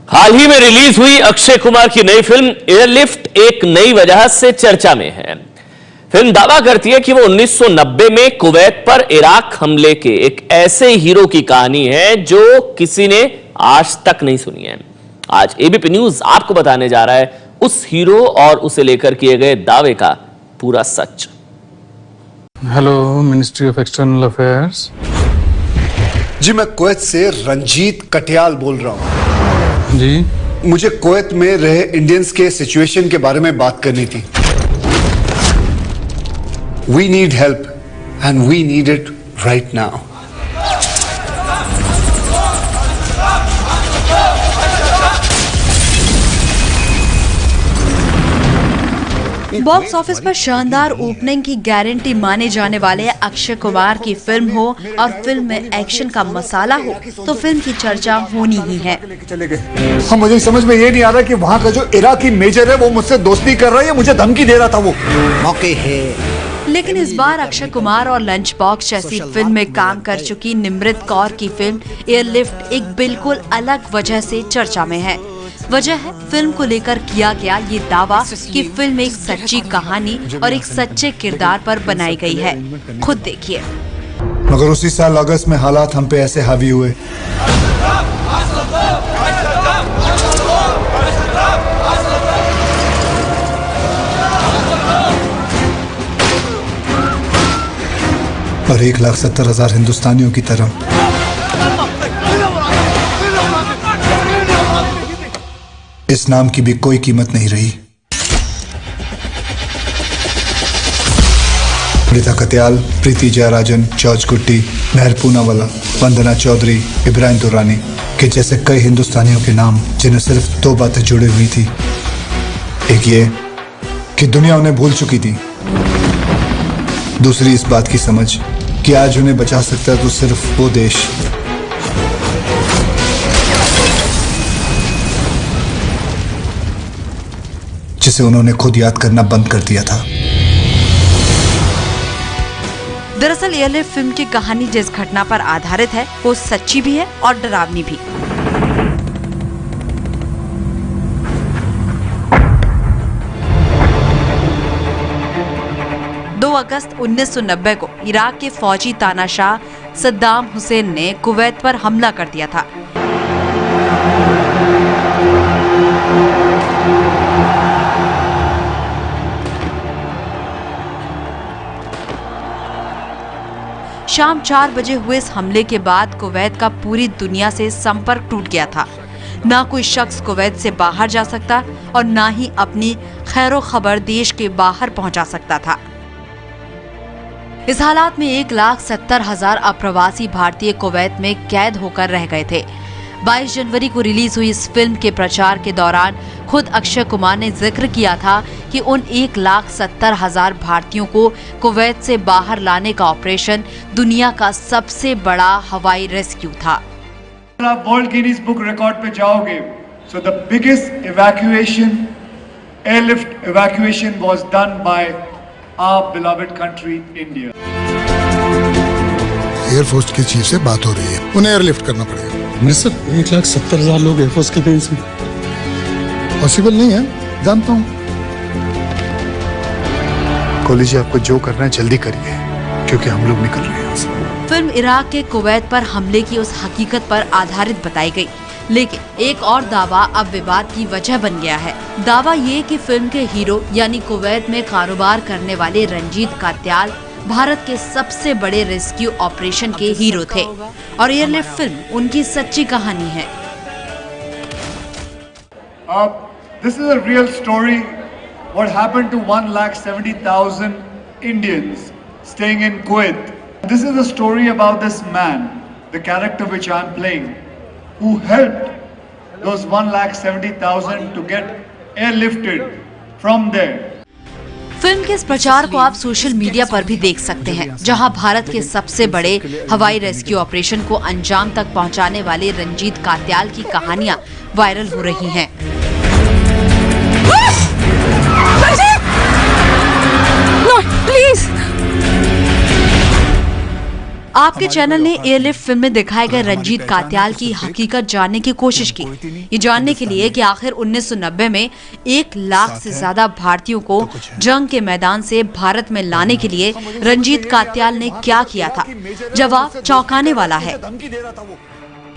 हाल ही में रिलीज हुई अक्षय कुमार की नई फिल्म एयरलिफ्ट एक नई वजह से चर्चा में है। फिल्म दावा करती है कि वो 1990 में कुवैत पर इराक हमले के एक ऐसे हीरो की कहानी है जो किसी ने आज तक नहीं सुनी है। आज एबीपी न्यूज आपको बताने जा रहा है उस हीरो और उसे लेकर किए गए दावे का पूरा सच। Hello, ministry of external affairs. जी, मैं कुवैत से रंजीत कटियाल बोल रहा हूँ। जी, मुझे कुवैत में रहे इंडियंस के सिचुएशन के बारे में बात करनी थी। We need help and we need it right now. Box office पर शानदार ओपनिंग की गारंटी माने जाने वाले अक्षय कुमार की फिल्म हो और फिल्म में एक्शन का मसाला हो तो फिल्म की चर्चा होनी ही है। हम मुझे समझ में ये नहीं आ रहा कि वहाँ का जो इराकी मेजर है वो मुझसे दोस्ती कर रहा है या मुझे धमकी दे रहा था। वो मौके है। लेकिन इस बार अक्षय कुमार और लंच बॉक्स जैसी फिल्म में काम कर चुकी निमृत कौर की फिल्म एयरलिफ्ट एक बिल्कुल अलग वजह से चर्चा में है। वजह है फिल्म को लेकर किया गया ये दावा कि फिल्म एक सच्ची कहानी और एक सच्चे किरदार पर बनाई गई है। खुद देखिए। मगर उसी साल अगस्त में हालात हम पे ऐसे हावी हुए और 1,70,000 हिंदुस्तानियों की तरह इस नाम की भी कोई कीमत नहीं रही। प्रीता कत्याल, प्रीति जयराजन, जॉर्ज कुट्टी, मेहर पूनावाला, वंदना चौधरी, इब्राहिम दुरानी के जैसे कई हिंदुस्तानियों के नाम जिन्हें सिर्फ दो बातें जुड़ी हुई थी। एक ये कि दुनिया उन्हें भूल चुकी थी, दूसरी इस बात की समझ कि आज उन्हें बचा सकता है तो सिर्फ वो देश जिसे उन्होंने खुद याद करना बंद कर दिया था। दरअसल एयरलिफ्ट फिल्म की कहानी जिस घटना पर आधारित है वो सच्ची भी है और डरावनी भी। अगस्त 1990 को इराक के फौजी तानाशाह सद्दाम हुसैन ने कुवैत पर हमला कर दिया था। शाम 4 बजे हुए इस हमले के बाद कुवैत का पूरी दुनिया से संपर्क टूट गया था। ना कोई शख्स कुवैत से बाहर जा सकता और ना ही अपनी खैरो खबर देश के बाहर पहुंचा सकता था। इस हालात में 1,70,000 अप्रवासी भारतीय कुवैत में कैद होकर रह गए थे। 22 जनवरी को रिलीज हुई इस फिल्म के प्रचार के दौरान खुद अक्षय कुमार ने जिक्र किया था कि उन 1,70,000 भारतीयों को कुवैत से बाहर लाने का ऑपरेशन दुनिया का सबसे बड़ा हवाई रेस्क्यू था। आप वर्ल्ड गिनीज बुक रिकॉर्ड पे जाओगे, so the biggest evacuation, airlift evacuation was done by our beloved country India. Air force की चीफ से बात हो रही है, उन्हें एयरलिफ्ट करना पड़ेगा। मिस्टर 1,70,000 लोग एयरफोर्स के बेस में पॉसिबल नहीं है, जानता हूँ। कोहली जी, आपको जो करना है जल्दी करिए क्योंकि हम लोग निकल रहे हैं। फिल्म इराक के कुवैत पर हमले की उस हकीकत पर आधारित बताई गई, लेकिन एक और दावा अब विवाद की वजह बन गया है। दावा ये कि फिल्म के हीरो यानी कुवैत में कारोबार करने वाले रंजीत कत्याल भारत के सबसे बड़े रेस्क्यू ऑपरेशन के हीरो थे और एयरलिफ्ट फिल्म उनकी सच्ची कहानी है। This is a real story. What happened to 1,70,000 Indians staying in Kuwait? This is a story about this man, the character which I am playing, who helped those 1,70,000 to get airlifted from there. Film के इस प्रचार को आप social media पर भी देख सकते हैं, जहां भारत के सबसे बड़े हवाई रेस्क्यू ऑपरेशन को अंजाम तक पहुंचाने वाले रंजीत कत्याल की कहानियां वायरल हो रही हैं। आपके चैनल ने एयरलिफ्ट फिल्म में दिखाए गए रंजीत कात्याल की हकीकत जानने की कोशिश की, ये जानने के लिए कि आखिर 1990 में 1 लाख से ज्यादा भारतीयों को जंग के मैदान से भारत में लाने के लिए रंजीत कात्याल ने क्या किया था। जवाब चौंकाने वाला है।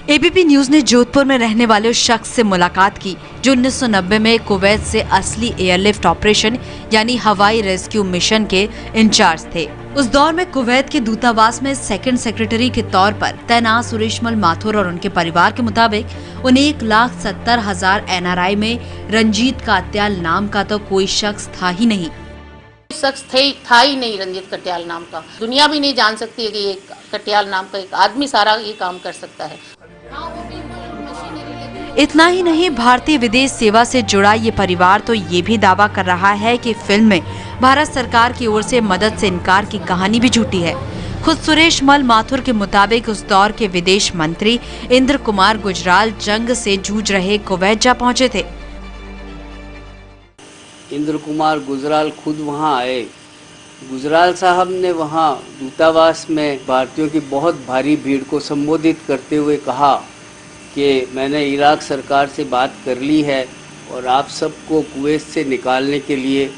एबीपी न्यूज ने जोधपुर में रहने वाले उस शख्स से मुलाकात की जो 1990 में कुवैत से असली एयरलिफ्ट ऑपरेशन यानी हवाई रेस्क्यू मिशन के इंचार्ज थे। उस दौर में कुवैत के दूतावास में सेकंड सेक्रेटरी के तौर पर तैनात सुरेशमल माथुर और उनके परिवार के मुताबिक उन 1,70,000 NRI में रंजीत कात्याल नाम का तो कोई शख्स था ही नहीं। शख्स था ही नहीं रंजीत कटियाल नाम का। दुनिया भी नहीं जान सकती है कि ये कटियाल नाम का एक आदमी सारा ये काम कर सकता है। इतना ही नहीं, भारतीय विदेश सेवा से जुड़ा ये परिवार तो ये भी दावा कर रहा है कि फिल्म में भारत सरकार की ओर से मदद से इनकार की कहानी भी झूठी है। खुद सुरेश मल माथुर के मुताबिक उस दौर के विदेश मंत्री इंद्र कुमार गुजराल जंग से जूझ रहे कुवैत जा पहुंचे थे। इंद्र कुमार गुजराल खुद वहां आए। गुजराल साहब ने वहां दूतावास में भारतीयों की बहुत भारी भीड़ को संबोधित करते हुए कहा कि मैंने इराक सरकार से बात कर ली है और आप सबको कुवैत से निकालने के लिए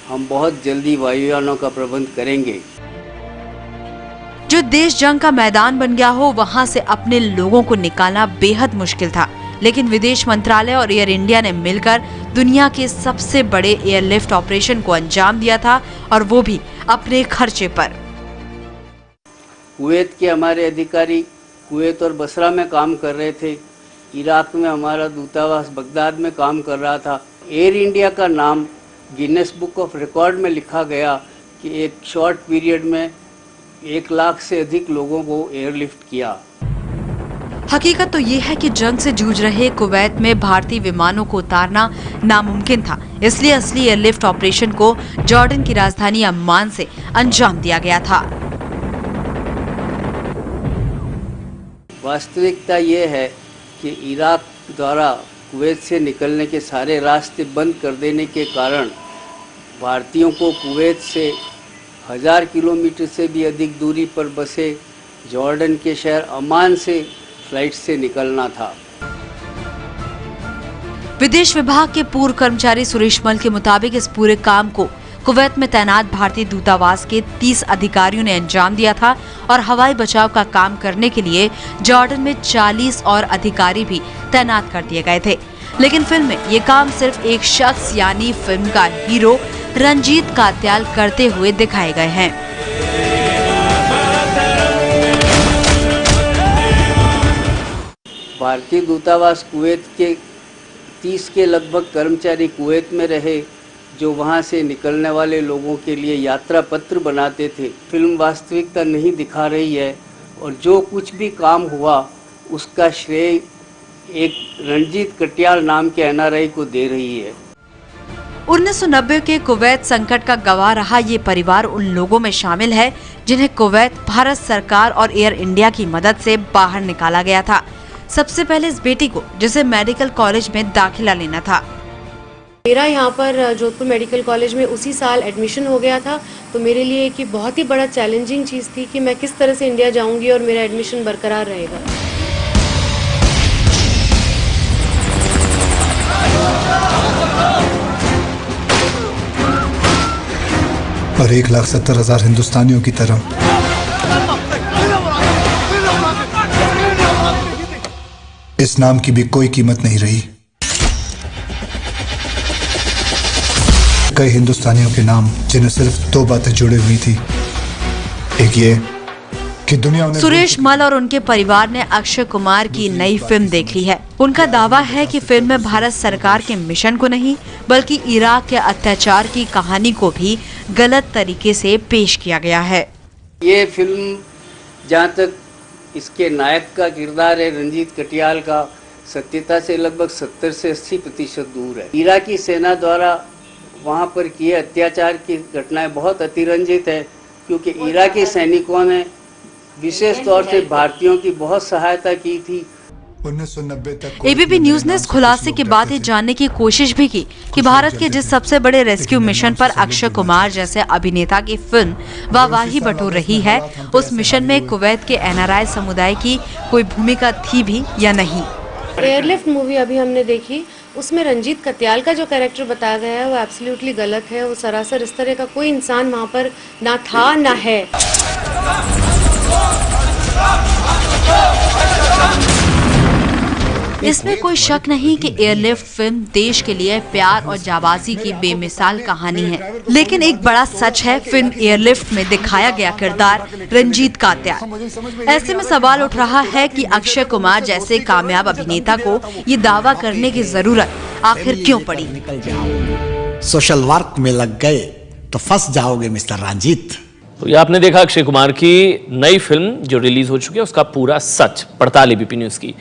हम बहुत जल्दी वायुयानों का प्रबंध करेंगे। जो देश जंग का मैदान बन गया हो, वहां से अपने लोगों को निकालना बेहद मुश्किल था, लेकिन विदेश मंत्रालय और एयर इंडिया ने मिलकर दुनिया के सबसे बड़े एयरलिफ्ट ऑपरेशन को अंजाम दिया था, और वो भी अपने खर्चे पर। कुवैत के हमारे अधिकारी कुवैत और बसरा में काम कर रहे थे। इराक में हमारा दूतावास बगदाद में काम कर रहा था। एयर इंडिया का नाम गिनेस बुक ऑफ रिकॉर्ड में लिखा गया कि एक शॉर्ट पीरियड में 1 लाख से अधिक लोगों को एयरलिफ्ट किया। हकीकत तो ये है कि जंग से जूझ रहे कुवैत में भारतीय विमानों को उतारना नामुमकिन था, इसलिए असली एयरलिफ्ट ऑपरेशन को जॉर्डन की राजधानी अम्मान से अंजाम दिया गया था। वास्तविकता ये है कि इराक द्वारा कुवैत से निकलने के सारे रास्ते बंद कर देने के कारण भारतीयों को कुवैत से 1000 किलोमीटर से भी अधिक दूरी पर बसे जॉर्डन के शहर अमान से फ्लाइट से निकलना था। विदेश विभाग के पूर्व कर्मचारी सुरेश मल के मुताबिक इस पूरे काम को कुवैत में तैनात भारतीय दूतावास के 30 अधिकारियों ने अंजाम दिया था, और हवाई बचाव का काम करने के लिए जॉर्डन में 40 और अधिकारी भी तैनात कर दिए गए थे। लेकिन फिल्म में ये काम सिर्फ एक शख्स यानी फिल्म का हीरो रंजीत कात्याल करते हुए दिखाए गए हैं। भारतीय दूतावास कुवैत के 30 के लगभग कर्मचारी कुवैत में रहे, जो वहां से निकलने वाले लोगों के लिए यात्रा पत्र बनाते थे। फिल्म वास्तविकता नहीं दिखा रही है, और जो कुछ भी काम हुआ उसका श्रेय एक रंजीत कटियाल नाम के NRI को दे रही है। 1990 के कुवैत संकट का गवाह रहा ये परिवार उन लोगों में शामिल है जिन्हें कुवैत भारत सरकार और एयर इंडिया की मदद से बाहर निकाला गया था। सबसे पहले इस बेटी को, जिसे मेडिकल कॉलेज में दाखिला लेना था। मेरा यहाँ पर जोधपुर मेडिकल कॉलेज में उसी साल एडमिशन हो गया था, तो मेरे लिए एक बहुत ही बड़ा चैलेंजिंग चीज़ थी कि मैं किस तरह से इंडिया जाऊंगी और मेरा एडमिशन बरकरार रहेगा। और 1,70,000 हिंदुस्तानियों की तरह इस नाम की भी कोई कीमत नहीं रही। कई हिंदुस्तानियों के नाम जिन्हें सिर्फ 2 बातें जुड़ी हुई थी। एक ये कि दुनिया उन्हें सुरेश मल और उनके परिवार ने अक्षय कुमार की नई फिल्म देख ली है। उनका दावा है कि फिल्म में भारत सरकार के मिशन को नहीं, बल्कि इराक के अत्याचार की कहानी को भी गलत तरीके से पेश किया गया है। ये फिल्म जहाँ तक इसके नायक का किरदार है रंजीत कटियाल का, सत्यता से लगभग 70 से 80% दूर है। इराकी सेना द्वारा वहाँ पर किए अत्याचार की घटनाएं बहुत अतिरंजित है, क्योंकि इराकी सैनिकों ने विशेष तौर से भारतीयों की बहुत सहायता की थी। 1990 तक एबीपी न्यूज ने इस खुलासे के बाद ये जानने की कोशिश भी की कि भारत के जिस सबसे बड़े रेस्क्यू मिशन पर अक्षय कुमार जैसे अभिनेता की फिल्म वाहवाही बटोर रही है, उस मिशन में कुवैत के एनआरआई समुदाय की कोई भूमिका थी भी या नहीं। एयरलिफ्ट मूवी अभी हमने देखी, उसमें रंजीत कत्याल का जो कैरेक्टर बताया गया है वो एब्सोल्युटली गलत है। वो सरासर इस तरह का कोई इंसान वहाँ पर ना था ना है। इसमें कोई शक नहीं कि एयरलिफ्ट फिल्म देश के लिए प्यार और जाबाजी की बेमिसाल कहानी है, लेकिन एक बड़ा सच है फिल्म एयरलिफ्ट में दिखाया गया किरदार रंजीत कात्याल। ऐसे में सवाल उठ रहा है कि अक्षय कुमार जैसे कामयाब अभिनेता को ये दावा करने की जरूरत आखिर क्यों पड़ी। सोशल वर्क में लग गए तो फंस जाओगे मिस्टर रंजीत। तो ये आपने देखा अक्षय कुमार की नई फिल्म जो रिलीज हो चुकी है उसका पूरा सच, पड़ताल एबीपी न्यूज की।